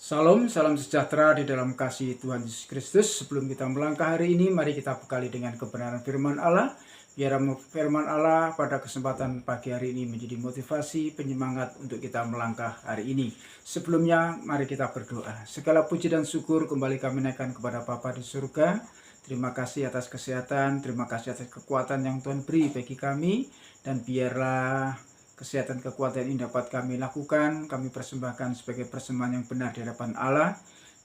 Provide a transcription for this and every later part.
Salam, salam sejahtera di dalam kasih Tuhan Yesus Kristus. Sebelum kita melangkah hari ini, mari kita bekali dengan kebenaran firman Allah. Biar firman Allah pada kesempatan pagi hari ini menjadi motivasi, penyemangat untuk kita melangkah hari ini. Sebelumnya, mari kita berdoa. Segala puji dan syukur kembali kami naikkan kepada Bapa di surga. Terima kasih atas kesehatan, terima kasih atas kekuatan yang Tuhan beri bagi kami. Dan biarlah kesehatan kekuatan ini dapat kami lakukan, kami persembahkan sebagai persembahan yang benar di hadapan Allah,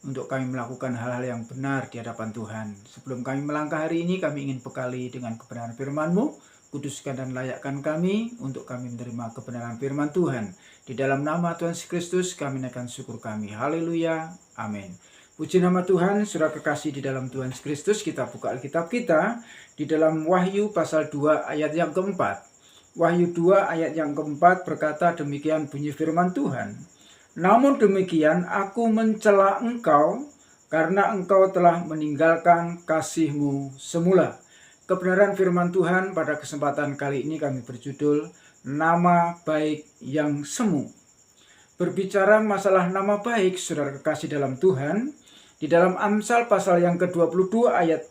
untuk kami melakukan hal-hal yang benar di hadapan Tuhan. Sebelum kami melangkah hari ini, kami ingin bekali dengan kebenaran firman-Mu. Kuduskan dan layakkan kami untuk kami menerima kebenaran firman Tuhan. Di dalam nama Tuhan Yesus Kristus kami naikkan syukur kami. Haleluya. Amin. Puji nama Tuhan, saudara kekasih di dalam Tuhan Yesus Kristus. Kita buka Alkitab kita di dalam Wahyu pasal 2 ayat yang keempat. Wahyu 2 ayat yang keempat berkata, demikian bunyi firman Tuhan. Namun demikian aku mencela engkau karena engkau telah meninggalkan kasih-Mu semula. Kebenaran firman Tuhan pada kesempatan kali ini kami berjudul Nama Baik yang Semu. Berbicara masalah nama baik, saudara kekasih dalam Tuhan, di dalam Amsal pasal yang ke-22 ayat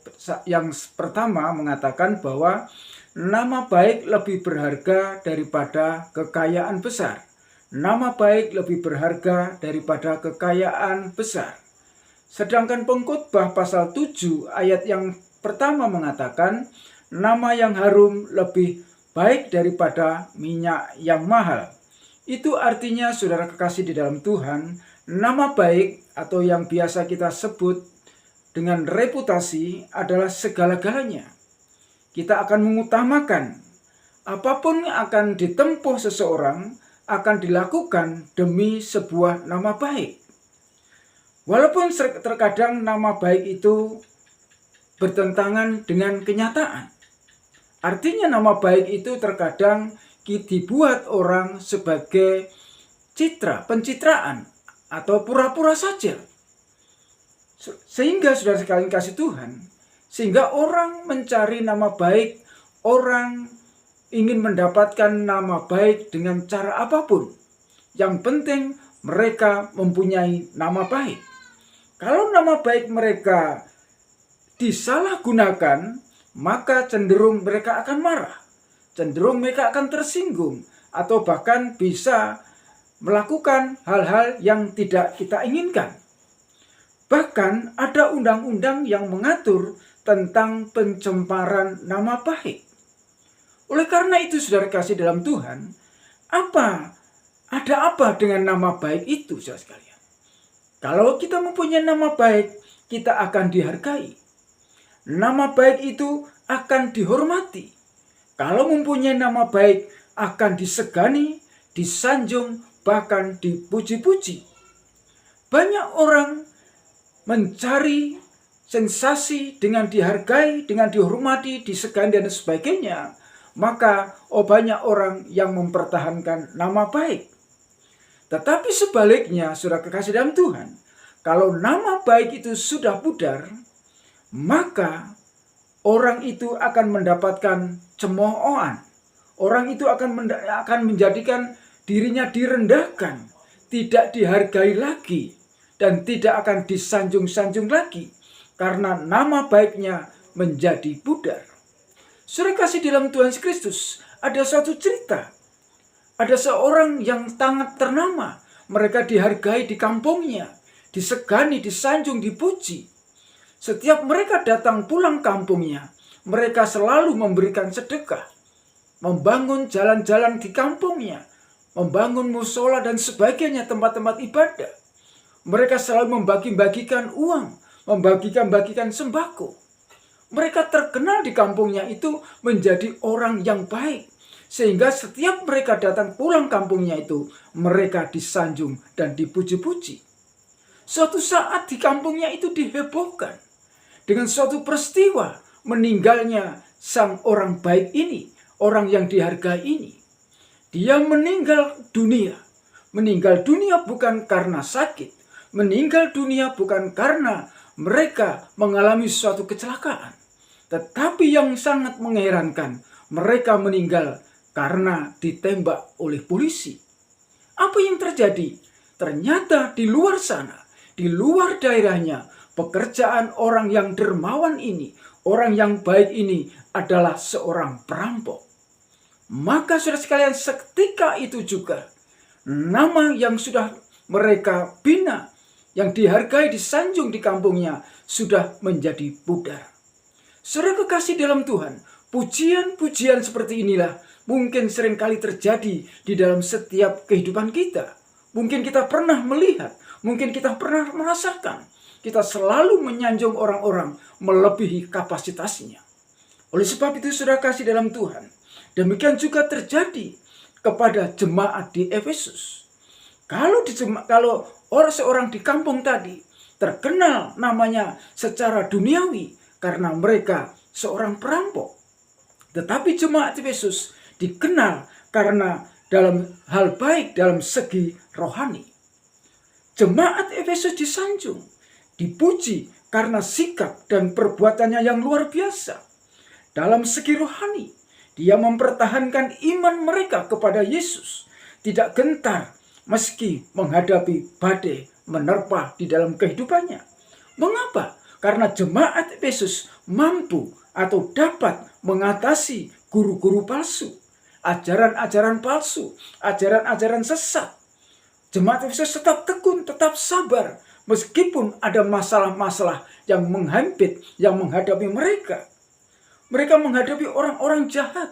yang pertama mengatakan bahwa nama baik lebih berharga daripada kekayaan besar. Nama baik lebih berharga daripada kekayaan besar. Sedangkan Pengkhotbah pasal 7 ayat yang pertama mengatakan, nama yang harum lebih baik daripada minyak yang mahal. Itu artinya saudara kekasih di dalam Tuhan, nama baik atau yang biasa kita sebut dengan reputasi adalah segala-galanya. Kita akan mengutamakan apapun yang akan ditempuh seseorang akan dilakukan demi sebuah nama baik. Walaupun terkadang nama baik itu bertentangan dengan kenyataan. Artinya nama baik itu terkadang dibuat orang sebagai pencitraan atau pura-pura saja. Sehingga saudara sekalian kasih Tuhan, sehingga orang mencari nama baik, orang ingin mendapatkan nama baik dengan cara apapun. Yang penting mereka mempunyai nama baik. Kalau nama baik mereka disalahgunakan, maka cenderung mereka akan marah. Cenderung mereka akan tersinggung. Atau bahkan bisa melakukan hal-hal yang tidak kita inginkan. Bahkan ada undang-undang yang mengatur tentang pencemaran nama baik. Oleh karena itu saudara kasih dalam Tuhan, ada apa dengan nama baik itu saudara sekalian? Kalau kita mempunyai nama baik, kita akan dihargai. Nama baik itu akan dihormati. Kalau mempunyai nama baik, akan disegani, disanjung, bahkan dipuji-puji. Banyak orang mencari sensasi dengan dihargai, dengan dihormati, disegani dan sebagainya. Maka banyak orang yang mempertahankan nama baik. Tetapi sebaliknya, saudara kekasih dalam Tuhan, kalau nama baik itu sudah pudar, maka orang itu akan mendapatkan cemoohan. Orang itu akan menjadikan dirinya direndahkan, tidak dihargai lagi, dan tidak akan disanjung-sanjung lagi. Karena nama baiknya menjadi pudar. Saudara kasih dalam Tuhan Yesus Kristus, ada suatu cerita. Ada seorang yang sangat ternama. Mereka dihargai di kampungnya, disegani, disanjung, dipuji. Setiap mereka datang pulang kampungnya, mereka selalu memberikan sedekah. Membangun jalan-jalan di kampungnya, membangun musola dan sebagainya, tempat-tempat ibadah. Mereka selalu membagi-bagikan uang, membagikan sembako. Mereka terkenal di kampungnya itu menjadi orang yang baik. Sehingga setiap mereka datang pulang kampungnya itu, mereka disanjung dan dipuji-puji. Suatu saat di kampungnya itu dihebohkan dengan suatu peristiwa meninggalnya sang orang baik ini, orang yang dihargai ini. Dia meninggal dunia. Meninggal dunia bukan karena sakit. Meninggal dunia bukan karena mereka mengalami suatu kecelakaan. Tetapi yang sangat mengherankan, mereka meninggal karena ditembak oleh polisi. Apa yang terjadi? Ternyata di luar sana, di luar daerahnya, pekerjaan orang yang dermawan ini, orang yang baik ini adalah seorang perampok. Maka saudara sekalian, seketika itu juga nama yang sudah mereka bina, yang dihargai, disanjung di kampungnya, sudah menjadi pudar. Saudara kekasih dalam Tuhan, pujian-pujian seperti inilah mungkin seringkali terjadi di dalam setiap kehidupan kita. Mungkin kita pernah melihat, mungkin kita pernah merasakan, kita selalu menyanjung orang-orang melebihi kapasitasnya. Oleh sebab itu saudara kasih dalam Tuhan, demikian juga terjadi kepada jemaat di Efesus. Kalau seorang di kampung tadi terkenal namanya secara duniawi karena mereka seorang perampok, tetapi jemaat Efesus dikenal karena dalam hal baik dalam segi rohani. Jemaat Efesus disanjung, dipuji karena sikap dan perbuatannya yang luar biasa. Dalam segi rohani, dia mempertahankan iman mereka kepada Yesus, tidak gentar meski menghadapi badai menerpa di dalam kehidupannya. Mengapa? Karena jemaat Efesus mampu atau dapat mengatasi guru-guru palsu, ajaran-ajaran palsu, ajaran-ajaran sesat. Jemaat Efesus tetap tekun, tetap sabar, meskipun ada masalah-masalah yang menghampit, yang menghadapi mereka. Mereka menghadapi orang-orang jahat,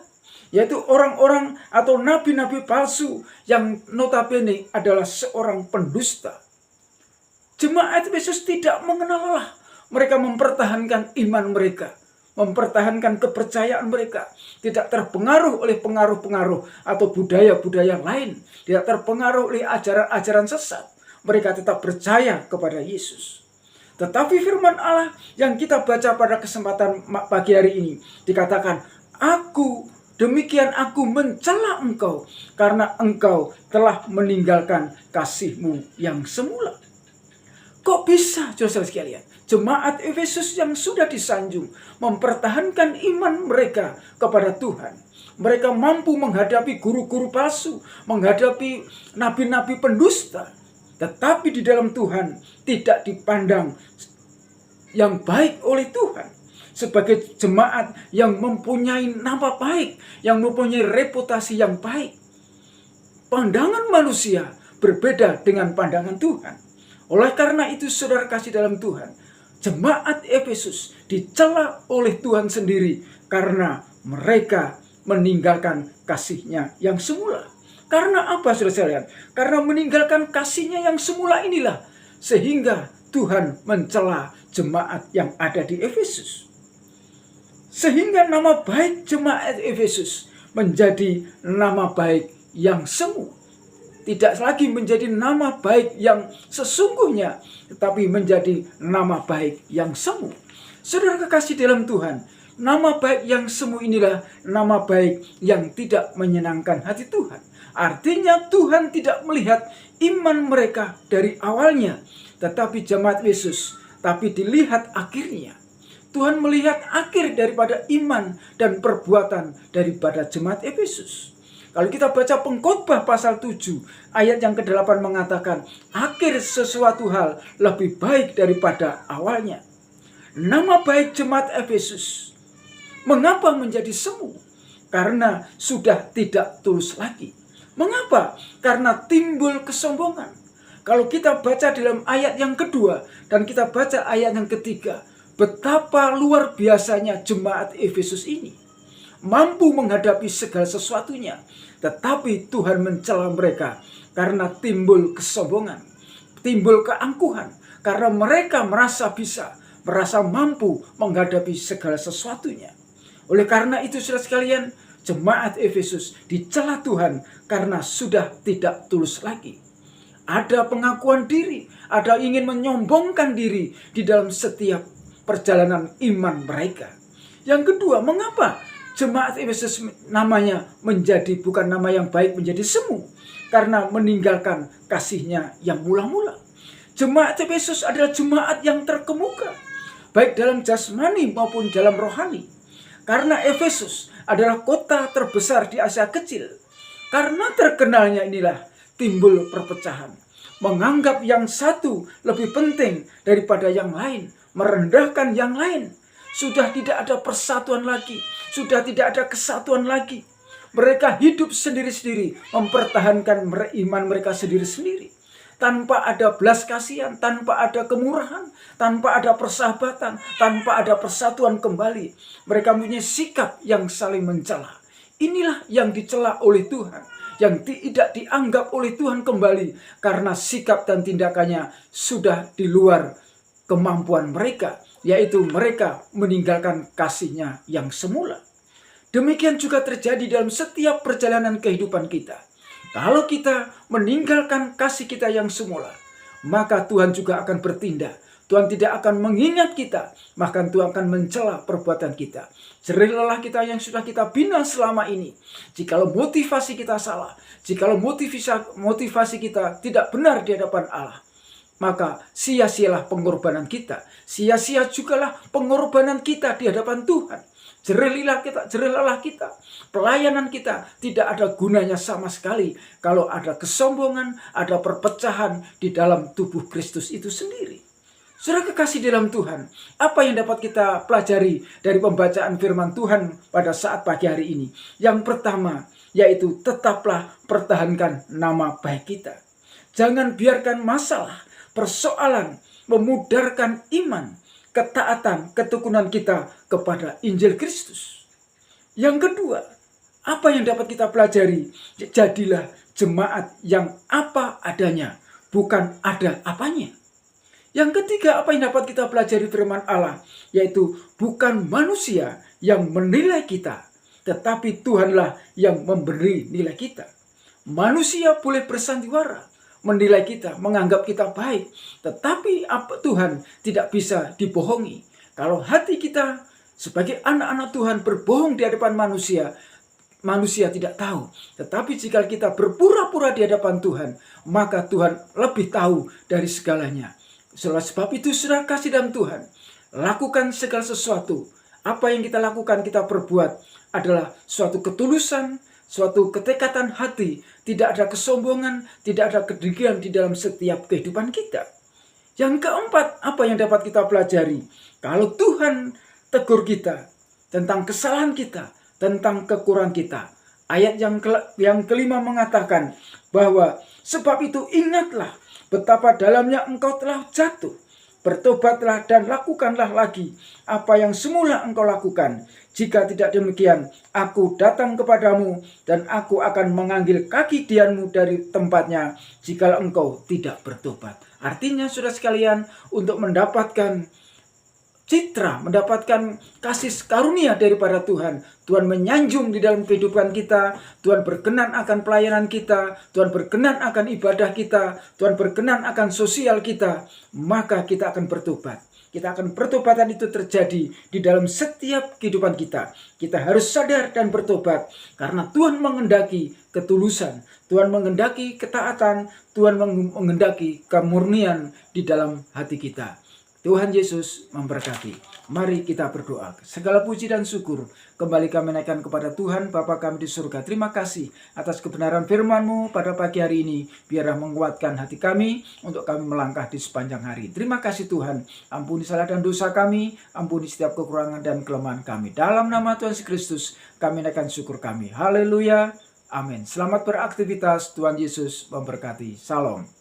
yaitu orang-orang atau nabi-nabi palsu yang notabene adalah seorang pendusta. Jemaat Efesus tidak mengenal lelah. Mereka mempertahankan iman mereka, mempertahankan kepercayaan mereka, tidak terpengaruh oleh pengaruh-pengaruh atau budaya-budaya lain, tidak terpengaruh oleh ajaran-ajaran sesat. Mereka tetap percaya kepada Yesus. Tetapi firman Allah yang kita baca pada kesempatan pagi hari ini dikatakan, demikian aku mencela engkau karena engkau telah meninggalkan kasihmu yang semula. Kok bisa, saudara sekalian? Jemaat Efesus yang sudah disanjung mempertahankan iman mereka kepada Tuhan. Mereka mampu menghadapi guru-guru palsu, menghadapi nabi-nabi pendusta. Tetapi di dalam Tuhan tidak dipandang yang baik oleh Tuhan. Sebagai jemaat yang mempunyai nama baik, yang mempunyai reputasi yang baik. Pandangan manusia berbeda dengan pandangan Tuhan. Oleh karena itu saudara kasih dalam Tuhan, jemaat Efesus dicela oleh Tuhan sendiri karena mereka meninggalkan kasih-Nya yang semula. Karena apa saudara sekalian? Karena meninggalkan kasih-Nya yang semula inilah sehingga Tuhan mencela jemaat yang ada di Efesus. Sehingga nama baik jemaat Efesus menjadi nama baik yang semu. Tidak lagi menjadi nama baik yang sesungguhnya, tetapi menjadi nama baik yang semu. Saudara kekasih dalam Tuhan, nama baik yang semu inilah nama baik yang tidak menyenangkan hati Tuhan. Artinya Tuhan tidak melihat iman mereka dari awalnya, tetapi jemaat Yesus, tapi dilihat akhirnya. Tuhan melihat akhir daripada iman dan perbuatan daripada jemaat Efesus. Kalau kita baca Pengkhotbah pasal 7 ayat yang ke-8 mengatakan, akhir sesuatu hal lebih baik daripada awalnya. Nama baik jemaat Efesus mengapa menjadi semu? Karena sudah tidak tulus lagi. Mengapa? Karena timbul kesombongan. Kalau kita baca dalam ayat yang kedua dan kita baca ayat yang ketiga, betapa luar biasanya jemaat Efesus ini. Mampu menghadapi segala sesuatunya, tetapi Tuhan mencela mereka karena timbul kesombongan, timbul keangkuhan, karena mereka merasa bisa, merasa mampu menghadapi segala sesuatunya. Oleh karena itu saudara sekalian, jemaat Efesus dicela Tuhan karena sudah tidak tulus lagi. Ada pengakuan diri, ada ingin menyombongkan diri di dalam setiap perjalanan iman mereka. Yang kedua, mengapa jemaat Efesus namanya menjadi bukan nama yang baik, menjadi semu? Karena meninggalkan kasih-Nya yang mula-mula. Jemaat Efesus adalah jemaat yang terkemuka, baik dalam jasmani maupun dalam rohani. Karena Efesus adalah kota terbesar di Asia Kecil. Karena terkenalnya inilah timbul perpecahan. menganggap yang satu lebih penting daripada yang lain, merendahkan yang lain. Sudah tidak ada persatuan lagi, sudah tidak ada kesatuan lagi. Mereka hidup sendiri-sendiri, mempertahankan iman mereka sendiri-sendiri. Tanpa ada belas kasihan, tanpa ada kemurahan, tanpa ada persahabatan, tanpa ada persatuan kembali. Mereka punya sikap yang saling mencela. Inilah yang dicela oleh Tuhan, yang tidak dianggap oleh Tuhan kembali, karena sikap dan tindakannya sudah di luar kemampuan mereka, yaitu mereka meninggalkan kasihnya yang semula. Demikian juga terjadi dalam setiap perjalanan kehidupan kita. Kalau kita meninggalkan kasih kita yang semula, maka Tuhan juga akan bertindak. Tuhan tidak akan mengingat kita, bahkan Tuhan akan mencela perbuatan kita. Jerih lelah kita yang sudah kita bina selama ini. Jikalau motivasi kita salah, jikalau motivasi kita tidak benar di hadapan Allah, maka sia-sialah pengorbanan kita. Sia-sia jugalah pengorbanan kita di hadapan Tuhan. Jerih lelah kita, pelayanan kita tidak ada gunanya sama sekali kalau ada kesombongan, ada perpecahan di dalam tubuh Kristus itu sendiri. Saudara kekasih dalam Tuhan, apa yang dapat kita pelajari dari pembacaan firman Tuhan pada saat pagi hari ini? Yang pertama, yaitu tetaplah pertahankan nama baik kita. Jangan biarkan masalah, persoalan memudarkan iman, ketaatan, ketekunan kita kepada Injil Kristus. Yang kedua, apa yang dapat kita pelajari? Jadilah jemaat yang apa adanya, bukan ada apanya. Yang ketiga, apa yang dapat kita pelajari firman Allah? Yaitu bukan manusia yang menilai kita, tetapi Tuhanlah yang memberi nilai kita. Manusia boleh bersandiwara, menilai kita, menganggap kita baik, tetapi Tuhan tidak bisa dibohongi. Kalau hati kita sebagai anak-anak Tuhan berbohong di hadapan manusia, manusia tidak tahu. Tetapi jika kita berpura-pura di hadapan Tuhan, maka Tuhan lebih tahu dari segalanya. Oleh sebab itu, saudara kasih dalam Tuhan, lakukan segala sesuatu. Apa yang kita lakukan, kita perbuat adalah suatu ketulusan, suatu ketekatan hati. Tidak ada kesombongan, tidak ada kedengkian di dalam setiap kehidupan kita. Yang keempat, apa yang dapat kita pelajari? Kalau Tuhan tegur kita tentang kesalahan kita, tentang kekurangan kita. Ayat yang kelima mengatakan bahwa sebab itu ingatlah betapa dalamnya engkau telah jatuh. Bertobatlah dan lakukanlah lagi apa yang semula engkau lakukan. Jika tidak demikian, aku datang kepadamu dan aku akan mengambil kaki dianmu dari tempatnya jika engkau tidak bertobat. Artinya saudara sekalian, untuk mendapatkan citra, mendapatkan kasih karunia daripada Tuhan, Tuhan menyanjung di dalam kehidupan kita, Tuhan berkenan akan pelayanan kita, Tuhan berkenan akan ibadah kita, Tuhan berkenan akan sosial kita, maka kita akan bertobat. Pertobatan itu terjadi di dalam setiap kehidupan kita. Kita harus sadar dan bertobat karena Tuhan mengendaki ketulusan, Tuhan mengendaki ketaatan, Tuhan mengendaki kemurnian di dalam hati kita. Tuhan Yesus memberkati. Mari kita berdoa. Segala puji dan syukur kembali kami naikkan kepada Tuhan Bapa kami di surga. Terima kasih atas kebenaran firman-Mu pada pagi hari ini. Biarlah menguatkan hati kami untuk kami melangkah di sepanjang hari. Terima kasih Tuhan. Ampuni salah dan dosa kami. Ampuni setiap kekurangan dan kelemahan kami. Dalam nama Tuhan Yesus Kristus kami naikkan syukur kami. Haleluya. Amin. Selamat beraktivitas. Tuhan Yesus memberkati. Salam.